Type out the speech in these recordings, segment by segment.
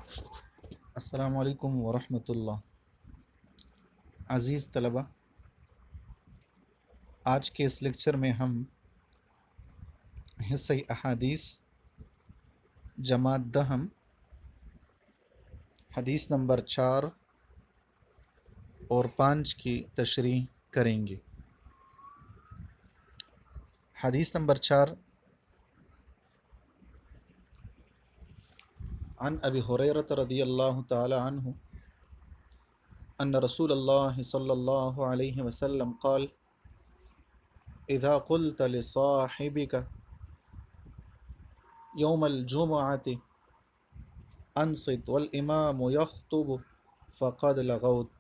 السلام علیکم ورحمۃ اللہ۔ عزیز طلبہ، آج کے اس لیکچر میں ہم حصہ احادیث جماعت دہم حدیث نمبر 4 اور 5 کی تشریح کریں گے۔ حدیث نمبر 4 عن ابی ہریرہ رضی اللہ تعالی عنہ ان رسول اللہ صلی اللہ علیہ وسلم قال اذا قلت لصاحبك يوم الجمعة انصت والامام يخطب فقد لغوت۔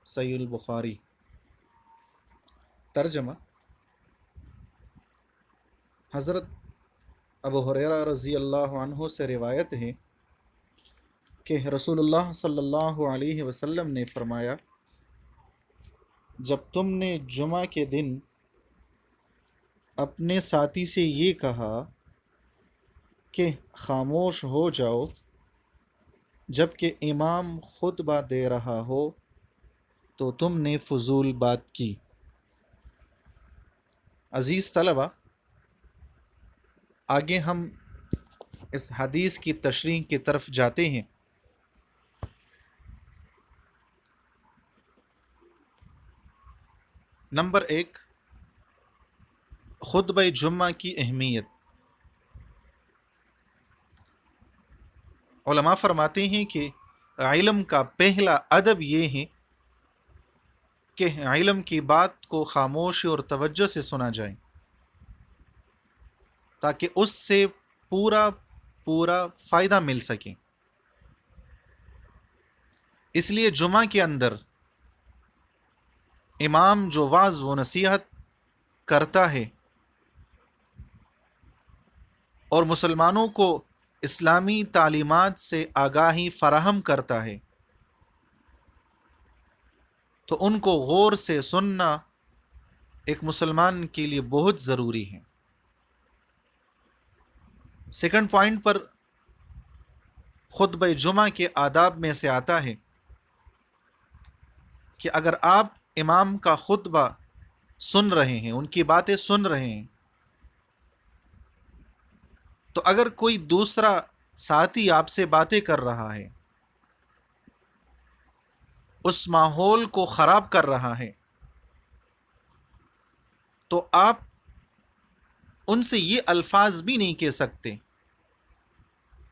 صحیح البخاری۔ ترجمہ: حضرت ابو ہریرہ رضی اللہ عنہ سے روایت ہے کہ رسول اللہ صلی اللہ علیہ وسلم نے فرمایا، جب تم نے جمعہ کے دن اپنے ساتھی سے یہ کہا کہ خاموش ہو جاؤ جب کہ امام خطبہ دے رہا ہو تو تم نے فضول بات کی۔ عزیز طلبہ، آگے ہم اس حدیث کی تشریح کی طرف جاتے ہیں۔ نمبر 1، خطبہ جمعہ کی اہمیت۔ علماء فرماتے ہیں کہ علم کا پہلا ادب یہ ہے کہ علم کی بات کو خاموشی اور توجہ سے سنا جائے تاکہ اس سے پورا فائدہ مل سکے۔ اس لیے جمعہ کے اندر امام جو واعظ و نصیحت کرتا ہے اور مسلمانوں کو اسلامی تعلیمات سے آگاہی فراہم کرتا ہے تو ان کو غور سے سننا ایک مسلمان کے لیے بہت ضروری ہے۔ سیکنڈ پوائنٹ پر خطبہ جمعہ کے آداب میں سے آتا ہے کہ اگر آپ امام کا خطبہ سن رہے ہیں، ان کی باتیں سن رہے ہیں، تو اگر کوئی دوسرا ساتھی آپ سے باتیں کر رہا ہے، اس ماحول کو خراب کر رہا ہے، تو آپ ان سے یہ الفاظ بھی نہیں کہہ سکتے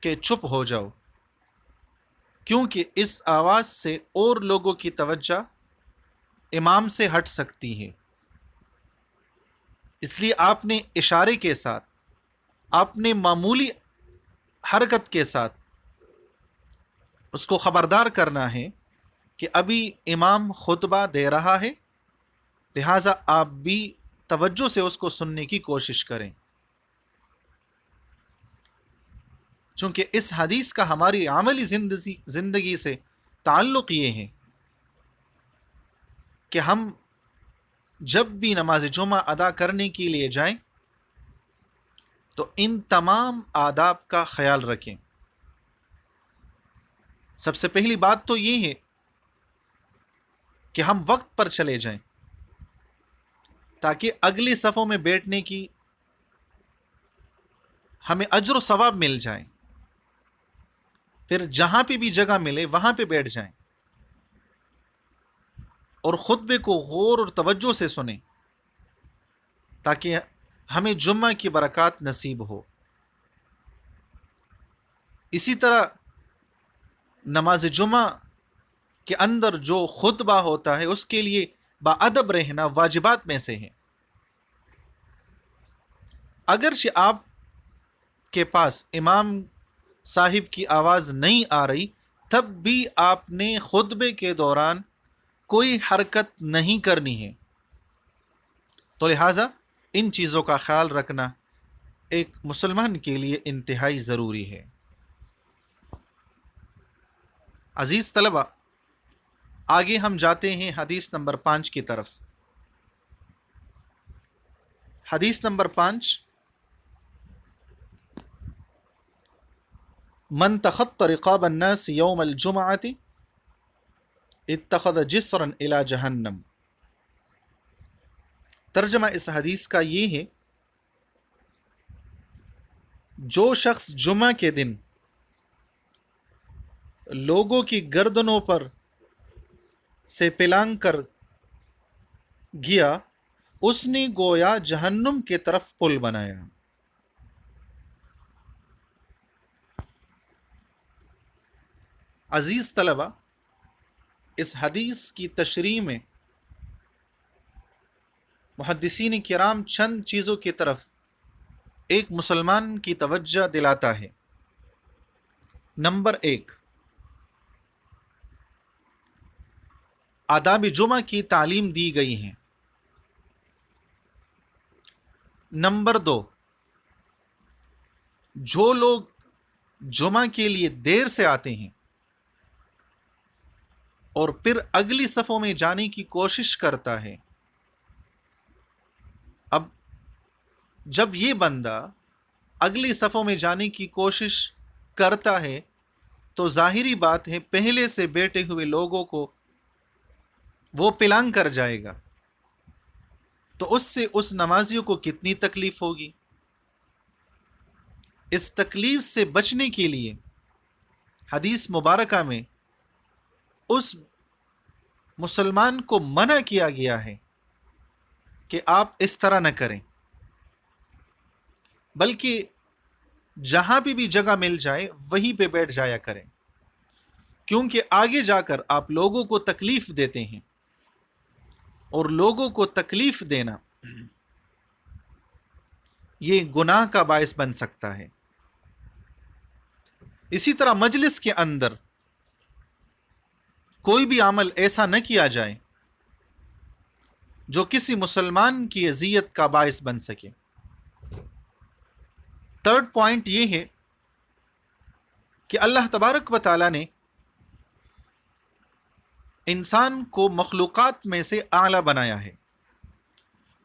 کہ چپ ہو جاؤ، کیونکہ اس آواز سے اور لوگوں کی توجہ امام سے ہٹ سکتی ہے۔ اس لیے آپ نے اشارے کے ساتھ، آپ نے معمولی حرکت کے ساتھ اس کو خبردار کرنا ہے کہ ابھی امام خطبہ دے رہا ہے، لہٰذا آپ بھی توجہ سے اس کو سننے کی کوشش کریں۔ چونکہ اس حدیث کا ہماری عملی زندگی سے تعلق یہ ہے کہ ہم جب بھی نماز جمعہ ادا کرنے کے لیے جائیں تو ان تمام آداب کا خیال رکھیں۔ سب سے پہلی بات تو یہ ہے کہ ہم وقت پر چلے جائیں تاکہ اگلی صفوں میں بیٹھنے کی ہمیں اجر و ثواب مل جائے، پھر جہاں پہ بھی جگہ ملے وہاں پہ بیٹھ جائیں اور خطبے کو غور اور توجہ سے سنیں تاکہ ہمیں جمعہ کی برکات نصیب ہو۔ اسی طرح نماز جمعہ کے اندر جو خطبہ ہوتا ہے اس کے لیے باادب رہنا واجبات میں سے ہے۔ اگرچہ آپ کے پاس امام صاحب کی آواز نہیں آ رہی، تب بھی آپ نے خطبے کے دوران کوئی حرکت نہیں کرنی ہے، تو لہٰذا ان چیزوں کا خیال رکھنا ایک مسلمان کے لیے انتہائی ضروری ہے۔ عزیز طلبہ، آگے ہم جاتے ہیں حدیث نمبر 5 کی طرف۔ حدیث نمبر 5، من تخط رقاب الناس یوم الجمعۃ اتخذ جسرا الی جہنم. ترجمہ اس حدیث کا یہ ہے، جو شخص جمعہ کے دن لوگوں کی گردنوں پر سے پلانگ کر گیا، اس نے گویا جہنم کی طرف پل بنایا. عزیز طلبہ، اس حدیث کی تشریح میں محدثین کرام چند چیزوں کی طرف ایک مسلمان کی توجہ دلاتا ہے. نمبر 1، آداب جمعہ کی تعلیم دی گئی ہے. نمبر 2، جو لوگ جمعہ کے لیے دیر سے آتے ہیں اور پھر اگلی صفوں میں جانے کی کوشش کرتا ہے، اب جب یہ بندہ اگلی صفوں میں جانے کی کوشش کرتا ہے تو ظاہری بات ہے پہلے سے بیٹھے ہوئے لوگوں کو وہ پلانگ کر جائے گا، تو اس سے اس نمازیوں کو کتنی تکلیف ہوگی. اس تکلیف سے بچنے کے لیے حدیث مبارکہ میں اس مسلمان کو منع کیا گیا ہے کہ آپ اس طرح نہ کریں، بلکہ جہاں بھی جگہ مل جائے وہیں پہ بیٹھ جایا کریں، کیونکہ آگے جا کر آپ لوگوں کو تکلیف دیتے ہیں، اور لوگوں کو تکلیف دینا یہ گناہ کا باعث بن سکتا ہے. اسی طرح مجلس کے اندر کوئی بھی عمل ایسا نہ کیا جائے جو کسی مسلمان کی اذیت کا باعث بن سکے. تھرڈ پوائنٹ یہ ہے کہ اللہ تبارک و تعالی نے انسان کو مخلوقات میں سے اعلیٰ بنایا ہے،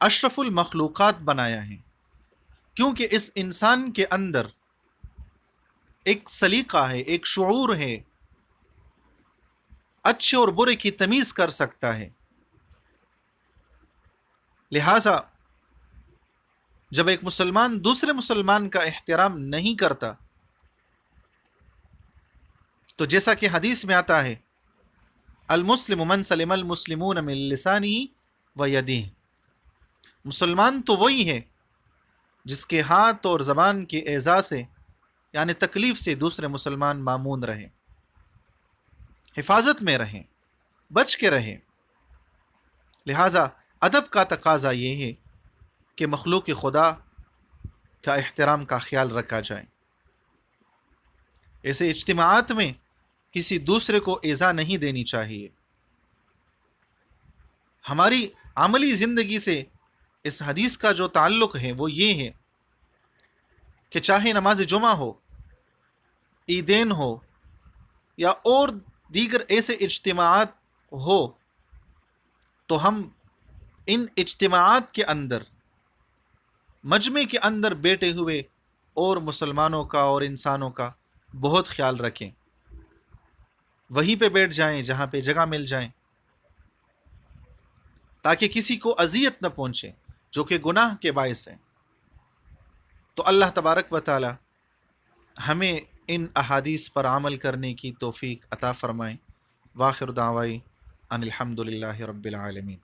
اشرف المخلوقات بنایا ہے، کیونکہ اس انسان کے اندر ایک سلیقہ ہے، ایک شعور ہے، اچھے اور برے کی تمیز کر سکتا ہے. لہذا جب ایک مسلمان دوسرے مسلمان کا احترام نہیں کرتا، تو جیسا کہ حدیث میں آتا ہے، المسلم من سلم المسلمون من لسانہ و یدہ، مسلمان تو وہی ہے جس کے ہاتھ اور زبان کے ایذا سے، یعنی تکلیف سے دوسرے مسلمان مامون رہے، حفاظت میں رہیں، بچ کے رہیں. لہذا ادب کا تقاضا یہ ہے کہ مخلوق خدا کا احترام کا خیال رکھا جائے. ایسے اجتماعات میں کسی دوسرے کو ایذا نہیں دینی چاہیے. ہماری عملی زندگی سے اس حدیث کا جو تعلق ہے وہ یہ ہے کہ چاہے نماز جمعہ ہو، عیدین ہو، یا اور دیگر ایسے اجتماعات ہو، تو ہم ان اجتماعات کے اندر، مجمع کے اندر بیٹھے ہوئے اور مسلمانوں کا اور انسانوں کا بہت خیال رکھیں. وہیں پہ بیٹھ جائیں جہاں پہ جگہ مل جائیں، تاکہ کسی کو اذیت نہ پہنچے جو کہ گناہ کے باعث ہے. تو اللہ تبارک و تعالی ہمیں ان احادیث پر عمل کرنے کی توفیق عطا فرمائیں. وآخر دعوائی ان الحمد للہ رب العالمین.